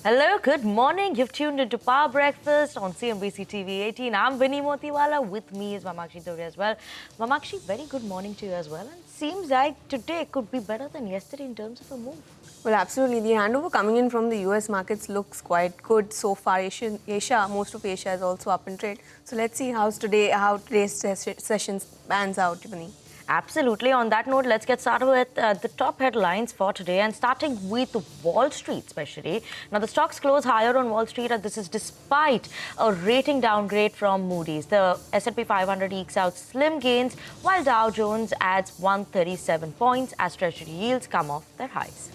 Hello, good morning. You've tuned into Power Breakfast on CNBC TV 18. I'm Vinny Motiwala. With me is Mamakshi Dore as well. Mamakshi, very good morning to you as well. And seems like today could be better than yesterday in terms of a move. Well, absolutely. The handover coming in from the US markets looks quite good so far. Asia, most of Asia is also up in trade. So let's see how today's session pans out, Vinny. Absolutely. On that note, let's get started with the top headlines for today, and starting with Wall Street especially. Now, the stocks close higher on Wall Street, and this is despite a rating downgrade from Moody's. The S&P 500 ekes out slim gains, while Dow Jones adds 137 points as Treasury yields come off their highs.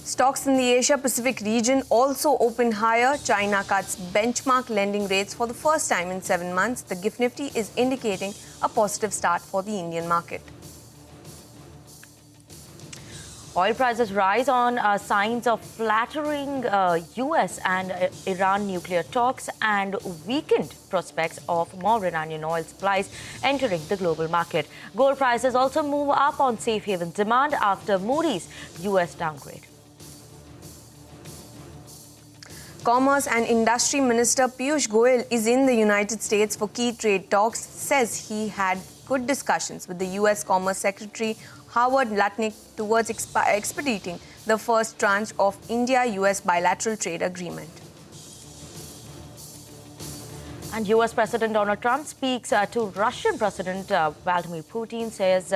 Stocks in the Asia-Pacific region also open higher. China cuts benchmark lending rates for the first time in 7 months. The GIFT Nifty is indicating a positive start for the Indian market. Oil prices rise on signs of flattering US and Iran nuclear talks and weakened prospects of more Iranian oil supplies entering the global market. Gold prices also move up on safe haven demand after Moody's US downgrade. Commerce and Industry Minister Piyush Goyal is in the United States for key trade talks. Says he had good discussions with the U.S. Commerce Secretary Howard Lutnick towards expediting the first tranche of India-U.S. bilateral trade agreement. And U.S. President Donald Trump speaks to Russian President Vladimir Putin, says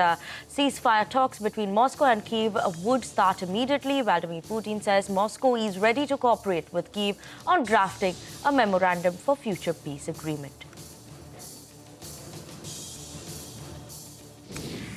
ceasefire talks between Moscow and Kyiv would start immediately. Vladimir Putin says Moscow is ready to cooperate with Kyiv on drafting a memorandum for future peace agreement.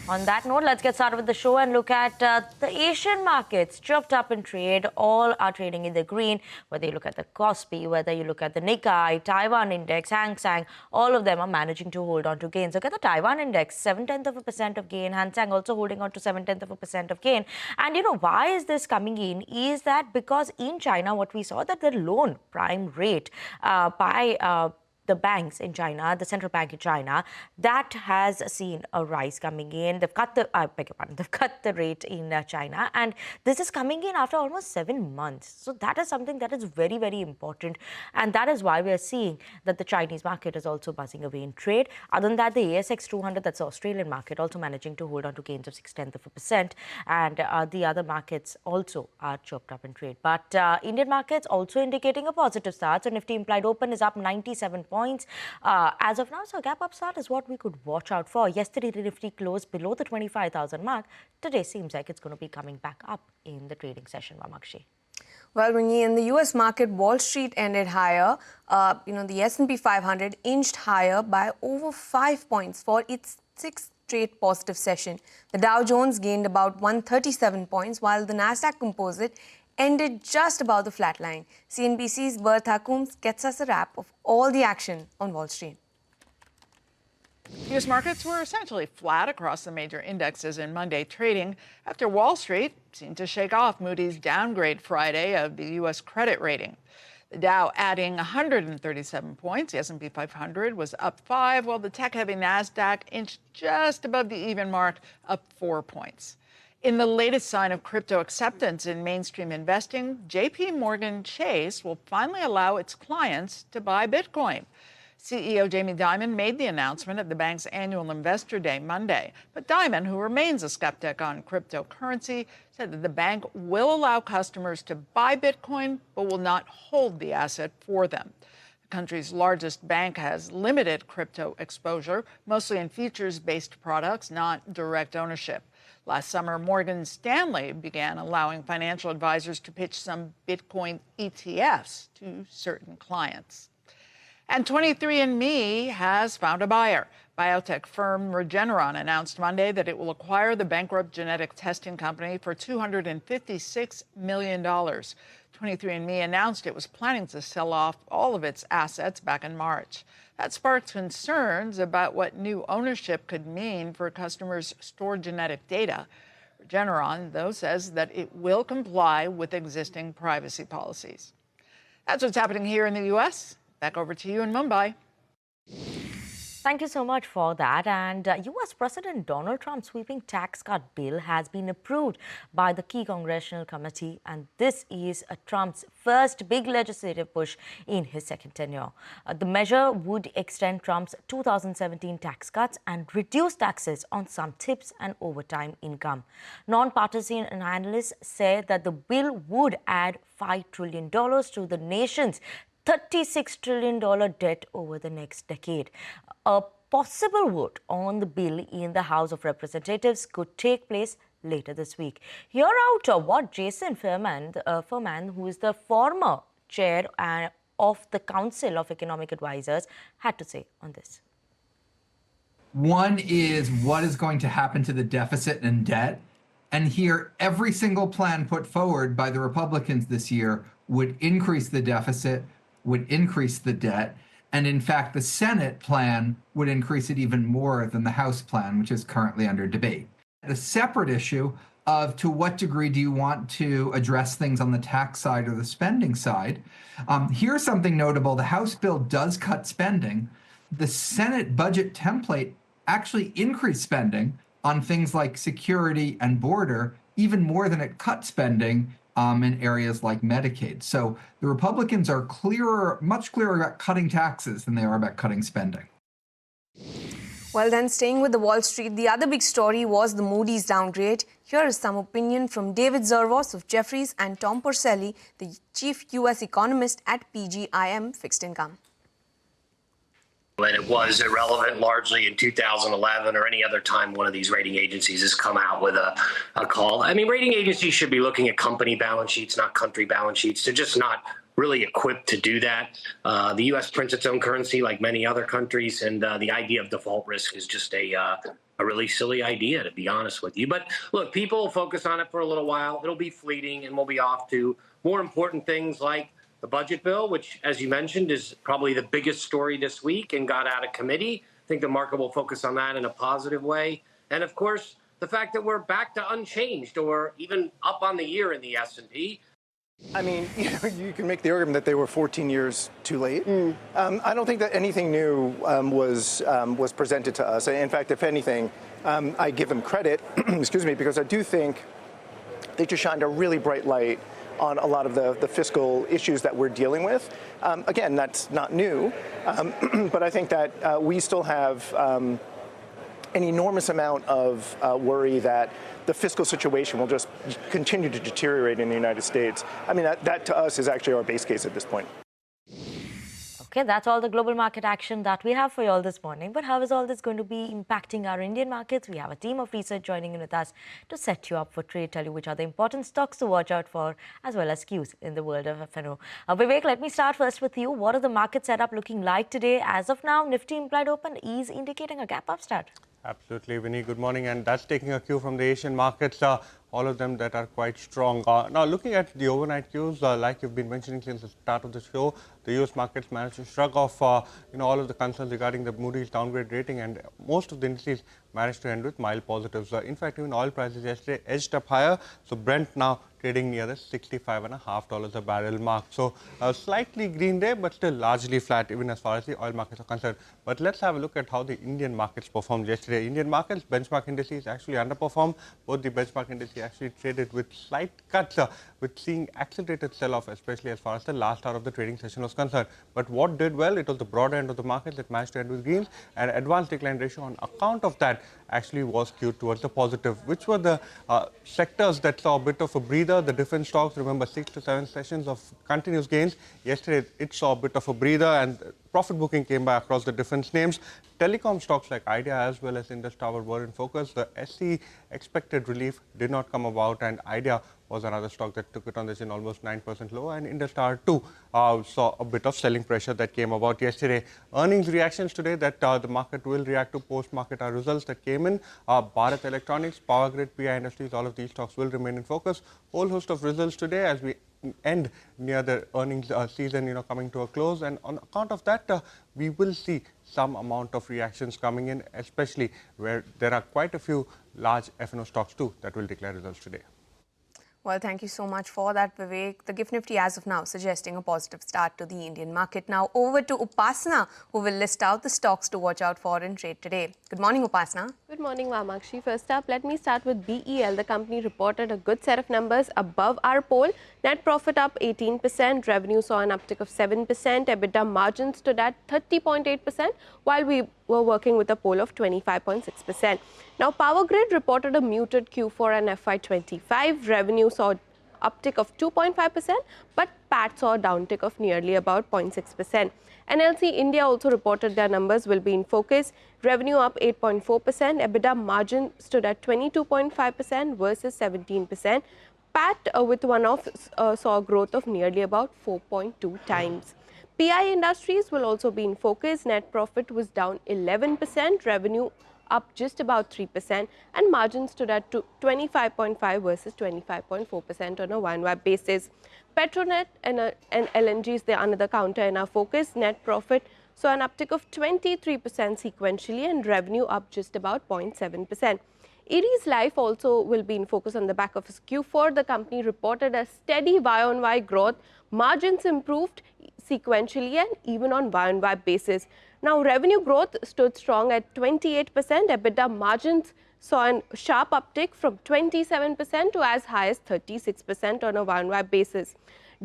On that note, let's get started with the show and look at the Asian markets chopped up in trade. All are trading in the green, whether you look at the Kospi, whether you look at the Nikkei, Taiwan index, Hang Seng, all of them are managing to hold on to gains. Look at the Taiwan index, 0.7% of gain. Hang Seng also holding on to 0.7% of gain. And you know, why is this coming in? Is that because in China, what we saw that the loan prime rate by the banks in China, the central bank in China, that has seen a rise coming in. They've cut the rate in China, and this is coming in after almost 7 months. So that is something that is very, very important, and that is why we are seeing that the Chinese market is also buzzing away in trade. Other than that, the ASX 200, that's the Australian market, also managing to hold on to gains of 0.6%, and the other markets also are chopped up in trade. But Indian markets also indicating a positive start. So Nifty implied open is up 97 points as of now. So a gap up start is what we could watch out for. Yesterday, the Nifty closed below the 25,000 mark. Today seems like it's going to be coming back up in the trading session, Mamakshi. Well, in the U.S. market, Wall Street ended higher. The S&P 500 inched higher by over 5 points for its sixth straight positive session. The Dow Jones gained about 137 points, while the Nasdaq Composite ended just above the flat line. CNBC's Berth Hakoums gets us a wrap of all the action on Wall Street. U.S. markets were essentially flat across the major indexes in Monday trading after Wall Street seemed to shake off Moody's downgrade Friday of the U.S. credit rating. The Dow adding 137 points. The S&P 500 was up 5, while the tech-heavy Nasdaq inched just above the even mark, up 4 points. In the latest sign of crypto acceptance in mainstream investing, J.P. Morgan Chase will finally allow its clients to buy Bitcoin. CEO Jamie Dimon made the announcement at the bank's annual Investor Day Monday. But Dimon, who remains a skeptic on cryptocurrency, said that the bank will allow customers to buy Bitcoin, but will not hold the asset for them. The country's largest bank has limited crypto exposure, mostly in futures-based products, not direct ownership. Last summer, Morgan Stanley began allowing financial advisors to pitch some Bitcoin ETFs to certain clients. And 23andMe has found a buyer. Biotech firm Regeneron announced Monday that it will acquire the bankrupt genetic testing company for $256 million. 23andMe announced it was planning to sell off all of its assets back in March. That sparked concerns about what new ownership could mean for customers' stored genetic data. Regeneron, though, says that it will comply with existing privacy policies. That's what's happening here in the U.S. Back over to you in Mumbai. Thank you so much for that. And US President Donald Trump's sweeping tax cut bill has been approved by the key congressional committee. And this is Trump's first big legislative push in his second tenure. The measure would extend Trump's 2017 tax cuts and reduce taxes on some tips and overtime income. Non-partisan analysts say that the bill would add $5 trillion to the nation's $36 trillion debt over the next decade. A possible vote on the bill in the House of Representatives could take place later this week. Hear out what Jason Furman, who is the former chair of the Council of Economic Advisors, had to say on this. One is what is going to happen to the deficit and debt. And here, every single plan put forward by the Republicans this year would increase the deficit, would increase the debt. And in fact, the Senate plan would increase it even more than the House plan, which is currently under debate. The separate issue of to what degree do you want to address things on the tax side or the spending side? Here's something notable. The House bill does cut spending. The Senate budget template actually increased spending on things like security and border, even more than it cut spending in areas like Medicaid. So the Republicans are much clearer about cutting taxes than they are about cutting spending. Well, then, staying with the Wall Street, the other big story was the Moody's downgrade. Here is some opinion from David Zervos of Jefferies and Tom Porcelli, the chief U.S. economist at PGIM Fixed Income. And it was irrelevant largely in 2011 or any other time one of these rating agencies has come out with a call. I mean, rating agencies should be looking at company balance sheets, not country balance sheets. They're just not really equipped to do that. The U.S. prints its own currency like many other countries, and the idea of default risk is just a really silly idea, to be honest with you. But look, people will focus on it for a little while. It'll be fleeting, and we'll be off to more important things like the budget bill, which, as you mentioned, is probably the biggest story this week and got out of committee. I think the market will focus on that in a positive way. And, of course, the fact that we're back to unchanged or even up on the year in the S&P. I mean, you can make the argument that they were 14 years too late. I don't think that anything new was presented to us. In fact, if anything, I give them credit, excuse me, because I do think they just shined a really bright light on a lot of the fiscal issues that we're dealing with. Again, that's not new, but I think that we still have an enormous amount of worry that the fiscal situation will just continue to deteriorate in the United States. I mean, that to us is actually our base case at this point. Okay, that's all the global market action that we have for you all this morning. But how is all this going to be impacting our Indian markets? We have a team of research joining in with us to set you up for trade, tell you which are the important stocks to watch out for, as well as cues in the world of F&O. Vivek, let me start first with you. What are the market setup looking like today? As of now, Nifty implied open is indicating a gap up start. Absolutely, Vinny. Good morning. And that's taking a cue from the Asian markets, all of them that are quite strong. Now, looking at the overnight cues, like you've been mentioning since the start of the show, the U.S. markets managed to shrug off all of the concerns regarding the Moody's downgrade rating, and most of the indices managed to end with mild positives. In fact, even oil prices yesterday edged up higher. So Brent now trading near the $65.50 a barrel mark. So a slightly green day, but still largely flat, even as far as the oil markets are concerned. But let's have a look at how the Indian markets performed yesterday. Indian markets, benchmark indices actually underperformed. Both the benchmark indices actually traded with slight cuts, with seeing accelerated sell-off, especially as far as the last hour of the trading session was concerned. But what did well, it was the broader end of the market that managed to end with gains, and advanced decline ratio on account of that actually was skewed towards the positive, which were the sectors that saw a bit of a breather. The different stocks, remember 6 to 7 sessions of continuous gains. Yesterday, it saw a bit of a breather, and profit booking came by across the different names. Telecom stocks like Idea as well as Indus Tower were in focus. The SC expected relief did not come about, and Idea was another stock that took it on the chin, almost 9% lower, and Indus Tower too saw a bit of selling pressure that came about yesterday. Earnings reactions today that the market will react to post-market results that came in. Bharat Electronics, Power Grid, PI Industries, all of these stocks will remain in focus. Whole host of results today as we end near the earnings season, coming to a close, and on account of that, we will see some amount of reactions coming in, especially where there are quite a few large F&O stocks too that will declare results today. Well, thank you so much for that, Vivek. The GIFT Nifty as of now suggesting a positive start to the Indian market. Now over to Upasana, who will list out the stocks to watch out for in trade today. Good morning, Upasana. Good morning, Vamakshi. First up, let me start with BEL. The company reported a good set of numbers above our poll. Net profit up 18%, revenue saw an uptick of 7%, EBITDA margin stood at 30.8%, while we were working with a poll of 25.6%. Now, Power Grid reported a muted Q4 and FY25. Revenue saw uptick of 2.5%, but PAT saw a downtick of nearly about 0.6%. NLC India also reported their numbers will be in focus. Revenue up 8.4%, EBITDA margin stood at 22.5% versus 17%. PAT with one-off saw a growth of nearly about 4.2 times. PI Industries will also be in focus. Net profit was down 11%, revenue up just about 3%, and margin stood at 25.5 versus 25.4% on a Y-on-Y basis. Petronet and LNG is the another counter in our focus. Net profit saw an uptick of 23% sequentially and revenue up just about 0.7%. Aries Life also will be in focus on the back of its Q4. The company reported a steady Y-on-Y growth. Margins improved sequentially and even on Y-on-Y basis. Now, revenue growth stood strong at 28%. EBITDA margins saw a sharp uptick from 27% to as high as 36% on a Y-on-Y basis.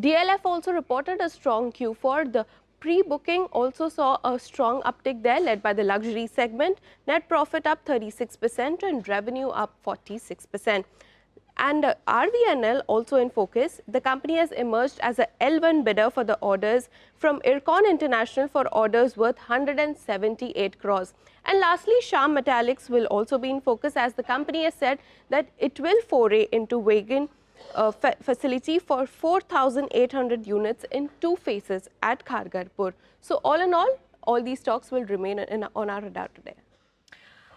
DLF also reported a strong Q4. The pre-booking also saw a strong uptick there, led by the luxury segment. Net profit up 36% and revenue up 46%. And RVNL also in focus. The company has emerged as a L1 bidder for the orders from Ircon International for orders worth 178 crores. And lastly, Shyam Metallics will also be in focus, as the company has said that it will foray into wagon facility for 4,800 units in 2 phases at Khargarpur. So all in all these stocks will remain on our radar today.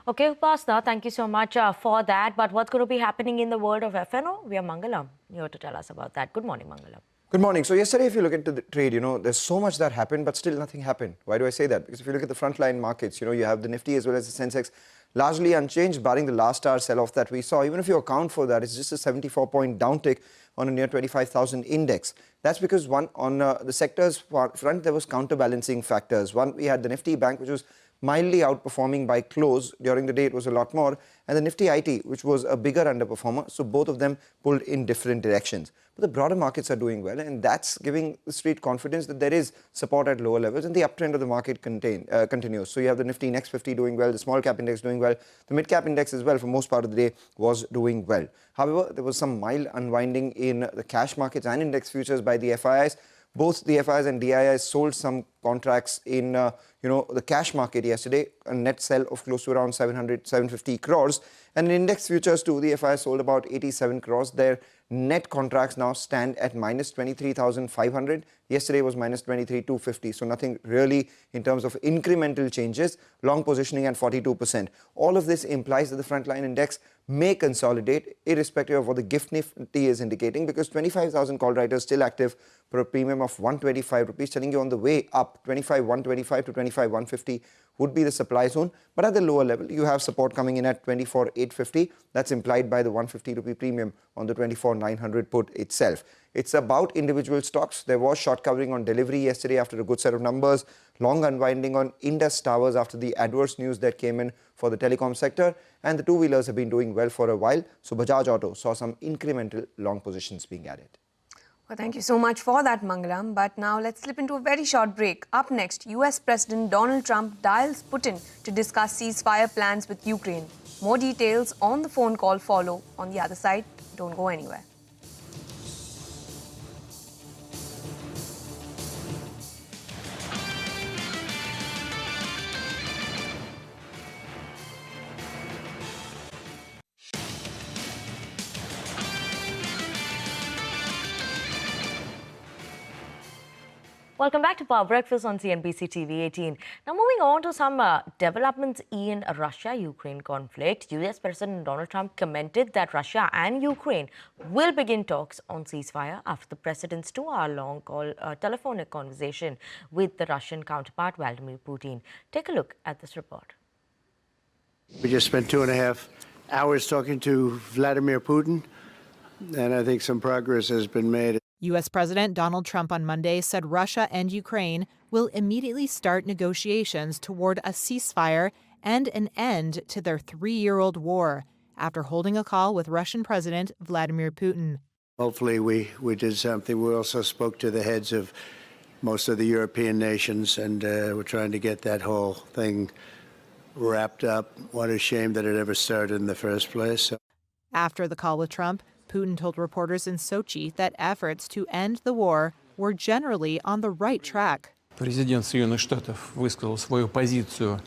Okay, Upasana, thank you so much for that. But what's going to be happening in the world of FNO? We have Mangalam here to tell us about that. Good morning, Mangalam. Good morning. So yesterday, if you look into the trade, there's so much that happened, but still nothing happened. Why do I say that? Because if you look at the frontline markets, you have the Nifty as well as the sensex largely unchanged, barring the last hour sell-off that we saw. Even if you account for that, it's just a 74-point downtick on a near 25,000 index. That's because on the sector's front, there was counterbalancing factors. One, we had the Nifty Bank, which was mildly outperforming by close. During the day, it was a lot more. And the Nifty IT, which was a bigger underperformer. So both of them pulled in different directions. But the broader markets are doing well, and that's giving the street confidence that there is support at lower levels, and the uptrend of the market continues. So you have the Nifty Next 50 doing well, the small cap index doing well, the mid cap index as well for most part of the day was doing well. However, there was some mild unwinding in the cash markets and index futures by the FIIs. Both the FIIs and DIIs sold some contracts in the cash market yesterday, a net sell of close to around 750 crores. And in index futures too, the FIIs sold about 87 crores. Their net contracts now stand at minus 23,500. Yesterday was minus 23,250. So nothing really in terms of incremental changes. Long positioning at 42%. All of this implies that the frontline index may consolidate irrespective of what the GIFT Nifty is indicating, because 25,000 call writers still active for a premium of 125 rupees, telling you on the way up 25,125 to 25,150 would be the supply zone. But at the lower level, you have support coming in at 24,850. That's implied by the 150 rupee premium on the 24,900 put itself. It's about individual stocks. There was short covering on delivery yesterday after a good set of numbers, long unwinding on Indus Towers after the adverse news that came in for the telecom sector, and the two-wheelers have been doing well for a while. So Bajaj Auto saw some incremental long positions being added. Well, thank you so much for that, Mangalam. But now let's slip into a very short break. Up next, US President Donald Trump dials Putin to discuss ceasefire plans with Ukraine. More details on the phone call follow on the other side. Don't go anywhere. Welcome back to Power Breakfast on CNBC TV 18. Now moving on to some developments in Russia-Ukraine conflict. US President Donald Trump commented that Russia and Ukraine will begin talks on ceasefire after the president's 2-hour-long telephonic conversation with the Russian counterpart Vladimir Putin. Take a look at this report. We just spent 2.5 hours talking to Vladimir Putin. and I think some progress has been made. U.S. President Donald Trump on Monday said Russia and Ukraine will immediately start negotiations toward a ceasefire and an end to their 3-year-old war after holding a call with Russian President Vladimir Putin. Hopefully we did something. We also spoke to the heads of most of the European nations, and we're trying to get that whole thing wrapped up. What a shame that it ever started in the first place. After the call with Trump, Putin told reporters in Sochi that efforts to end the war were generally on the right track. Президент Соединенных Штатов высказал свою позицию.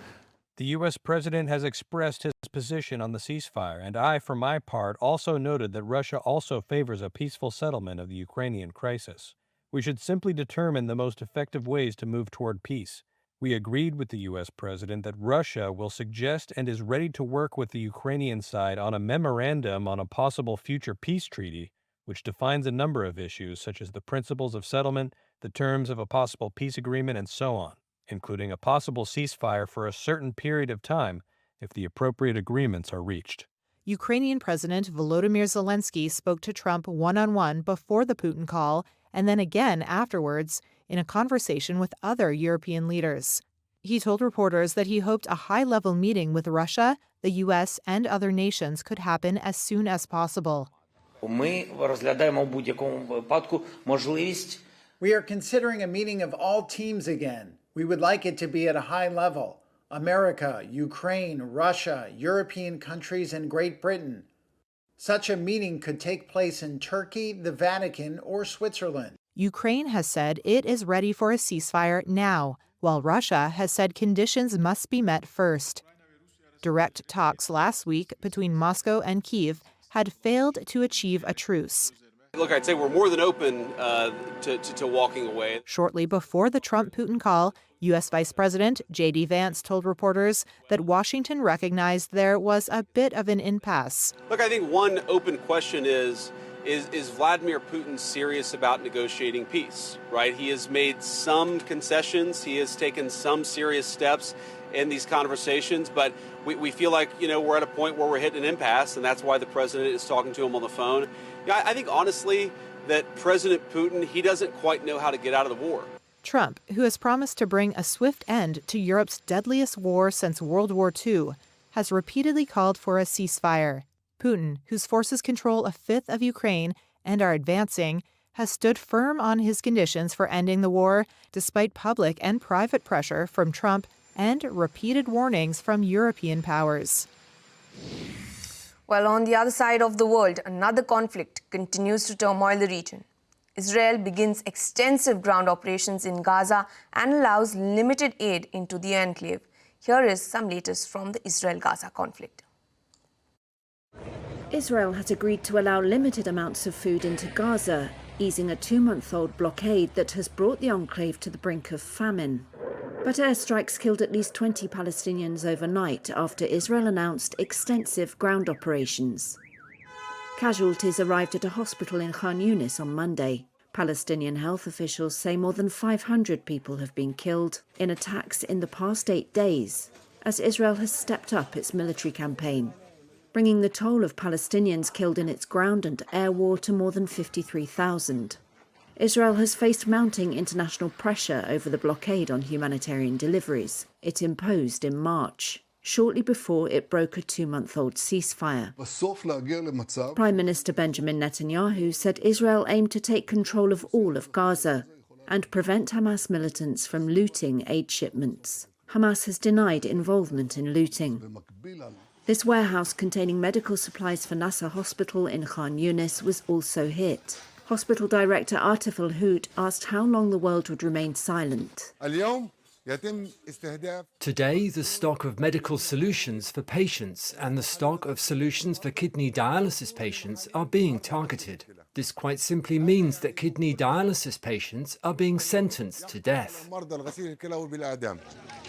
The U.S. president has expressed his position on the ceasefire, and I, for my part, also noted that Russia also favors a peaceful settlement of the Ukrainian crisis. We should simply determine the most effective ways to move toward peace. We agreed with the U.S. president that Russia will suggest and is ready to work with the Ukrainian side on a memorandum on a possible future peace treaty, which defines a number of issues such as the principles of settlement, the terms of a possible peace agreement, and so on, including a possible ceasefire for a certain period of time if the appropriate agreements are reached. Ukrainian President Volodymyr Zelensky spoke to Trump one-on-one before the Putin call and then again afterwards in a conversation with other European leaders. He told reporters that he hoped a high-level meeting with Russia, the U.S., and other nations could happen as soon as possible. We are considering a meeting of all teams again. We would like it to be at a high level. America, Ukraine, Russia, European countries, and Great Britain. Such a meeting could take place in Turkey, the Vatican, or Switzerland. Ukraine has said it is ready for a ceasefire now, while Russia has said conditions must be met first. Direct talks last week between Moscow and Kyiv had failed to achieve a truce. Look, I'd say we're more than open to walking away. Shortly before the Trump-Putin call, U.S. Vice President J.D. Vance told reporters that Washington recognized there was a bit of an impasse. Look, I think one open question is Vladimir Putin serious about negotiating peace, right? He has made some concessions. He has taken some serious steps in these conversations, but we feel like, we're at a point where we're hitting an impasse, and that's why the president is talking to him on the phone. I think, honestly, that President Putin, he doesn't quite know how to get out of the war. Trump, who has promised to bring a swift end to Europe's deadliest war since World War II, has repeatedly called for a ceasefire. Putin, whose forces control a fifth of Ukraine and are advancing, has stood firm on his conditions for ending the war, despite public and private pressure from Trump and repeated warnings from European powers. Well, on the other side of the world, another conflict continues to turmoil the region. Israel begins extensive ground operations in Gaza and allows limited aid into the enclave. Here is some latest from the Israel-Gaza conflict. Israel has agreed to allow limited amounts of food into Gaza, easing a 2-month-old blockade that has brought the enclave to the brink of famine. But airstrikes killed at least 20 Palestinians overnight after Israel announced extensive ground operations. Casualties arrived at a hospital in Khan Yunis on Monday. Palestinian health officials say more than 500 people have been killed in attacks in the past 8 days, as Israel has stepped up its military campaign, bringing the toll of Palestinians killed in its ground and air war to more than 53,000. Israel has faced mounting international pressure over the blockade on humanitarian deliveries it imposed in March, shortly before it broke a 2-month-old ceasefire. Prime Minister Benjamin Netanyahu said Israel aimed to take control of all of Gaza and prevent Hamas militants from looting aid shipments. Hamas has denied involvement in looting. This warehouse containing medical supplies for Nasser Hospital in Khan Yunis was also hit. Hospital director Atif Al-Hout asked how long the world would remain silent. Today, the stock of medical solutions for patients and the stock of solutions for kidney dialysis patients are being targeted. This quite simply means that kidney dialysis patients are being sentenced to death.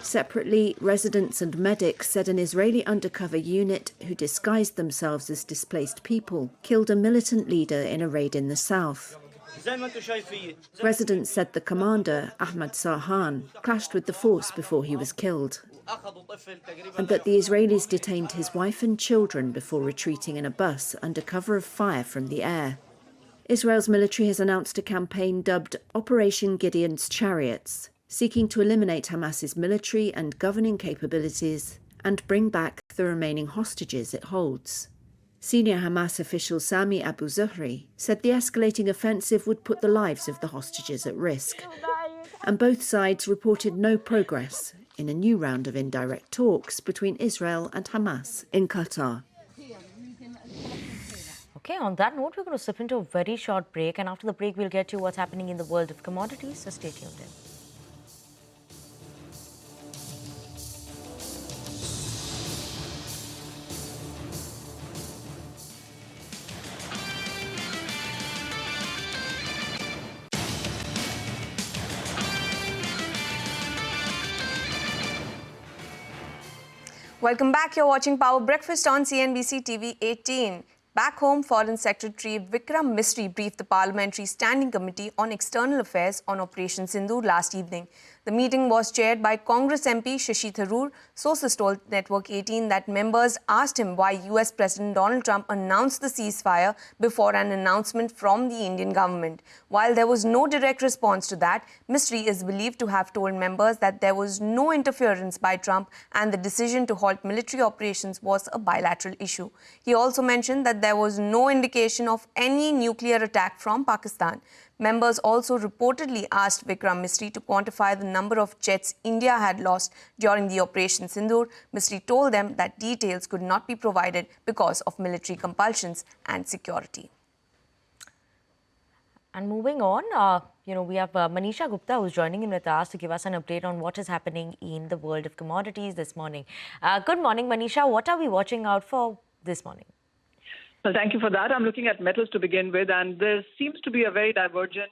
Separately, residents and medics said an Israeli undercover unit who disguised themselves as displaced people killed a militant leader in a raid in the south. Residents said the commander, Ahmad Sarhan, clashed with the force before he was killed, and that the Israelis detained his wife and children before retreating in a bus under cover of fire from the air. Israel's military has announced a campaign dubbed Operation Gideon's Chariots, seeking to eliminate Hamas's military and governing capabilities and bring back the remaining hostages it holds. Senior Hamas official Sami Abu Zuhri said the escalating offensive would put the lives of the hostages at risk. And both sides reported no progress in a new round of indirect talks between Israel and Hamas in Qatar. Okay, on that note, we're going to slip into a very short break. And after the break, we'll get to what's happening in the world of commodities. So stay tuned in. Welcome back. You're watching Power Breakfast on CNBC TV 18. Back home, Foreign Secretary Vikram Misri briefed the Parliamentary Standing Committee on External Affairs on Operation Sindoor last evening. The meeting was chaired by Congress MP Shashi Tharoor. Sources told Network 18 that members asked him why US President Donald Trump announced the ceasefire before an announcement from the Indian government. While there was no direct response to that, Misri is believed to have told members that there was no interference by Trump and the decision to halt military operations was a bilateral issue. He also mentioned that there was no indication of any nuclear attack from Pakistan. Members also reportedly asked Vikram Misri to quantify the number of jets India had lost during the Operation Sindoor. Misri told them that details could not be provided because of military compulsions and security. And moving on, we have Manisha Gupta who's joining in with us to give us an update on what is happening in the world of commodities this morning. Good morning, Manisha. What are we watching out for this morning? Well, thank you for that. I'm looking at metals to begin with, and there seems to be a very divergent,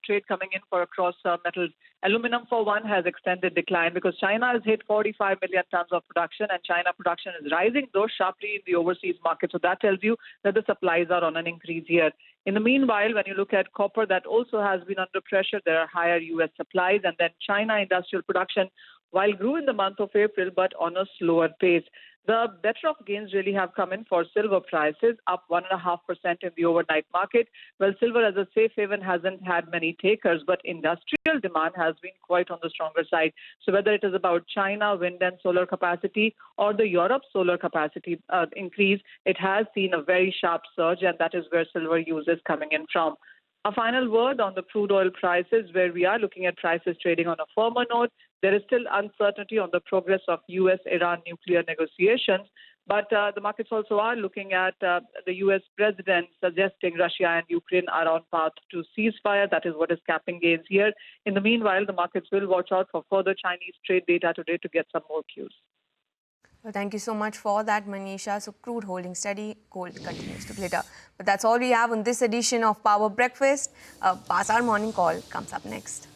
trade coming in for across metals. Aluminum, for one, has extended decline because China has hit 45 million tons of production, and China production is rising, though sharply in the overseas market. So that tells you that the supplies are on an increase here. In the meanwhile, when you look at copper, that also has been under pressure. There are higher U.S. supplies, and then China industrial production, while grew in the month of April, but on a slower pace. The better off gains really have come in for silver prices, up 1.5% in the overnight market. Well, silver as a safe haven hasn't had many takers, but industrial demand has been quite on the stronger side. So whether it is about China, wind and solar capacity, or the Europe solar capacity increase, it has seen a very sharp surge, and that is where silver use is coming in from. A final word on the crude oil prices, where we are looking at prices trading on a firmer note. There is still uncertainty on the progress of U.S.-Iran nuclear negotiations, but the markets also are looking at the U.S. president suggesting Russia and Ukraine are on path to ceasefire. That is what is capping gains here. In the meanwhile, the markets will watch out for further Chinese trade data today to get some more cues. Well, thank you so much for that, Manisha. So crude holding steady, gold continues to glitter. But that's all we have on this edition of Power Breakfast. Bazaar Morning Call comes up next.